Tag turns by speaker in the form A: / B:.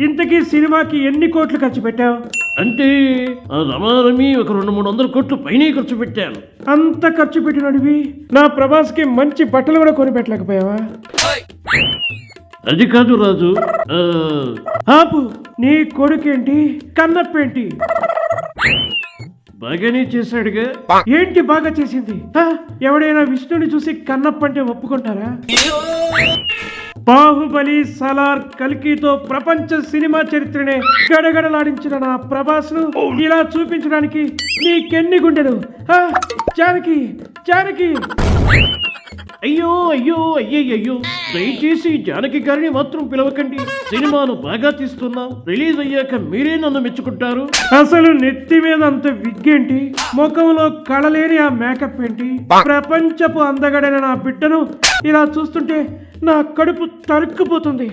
A: ఇంతకీ సినిమాకి ఎన్ని కోట్లు ఖర్చు పెట్టావు?
B: అంటే ఆ రమారమి ఒక 200-300 కోట్లు పైనే ఖర్చు పెట్టాను.
A: అంత ఖర్చు పెట్టినడివి నా ప్రభాస్కి మంచి బట్టలు కూడా కొనిపెట్టలేకపోయావా?
B: అది కాదు రాజు.
A: ఆపు, నీ కొడుకేంటి కన్నప్పేంటి?
B: బాగానే చేశాడుగా.
A: ఏంటి బాగా చేసింది? ఎవడైనా విష్ణుని చూసి కన్నప్ప అంటే ఒప్పుకుంటారా? బాహుబలి, సలార్, కల్కితో ప్రపంచ సినిమా చరిత్రనే గడగడలాడించిన నా ప్రభాస్ ను ఇలా చూపించడానికి నీకెన్ని గుండెలు? జానకి, జానకి!
B: అయ్యో అయ్యో అయ్యయ్యో, దయచేసి జానకి గారిని మాత్రం పిలవకండి. సినిమాను బాగా తీస్తున్నాం, రిలీజ్ అయ్యాక మీరే నన్ను మెచ్చుకుంటారు.
A: అసలు నెత్తి మీద అంత విగ్గేంటి? ముఖంలో కళలేని ఆ మేకప్ ఏంటి? ప్రపంచపు అందగడైన నా బిడ్డను ఇలా చూస్తుంటే నా కడుపు తరుక్కుపోతుంది.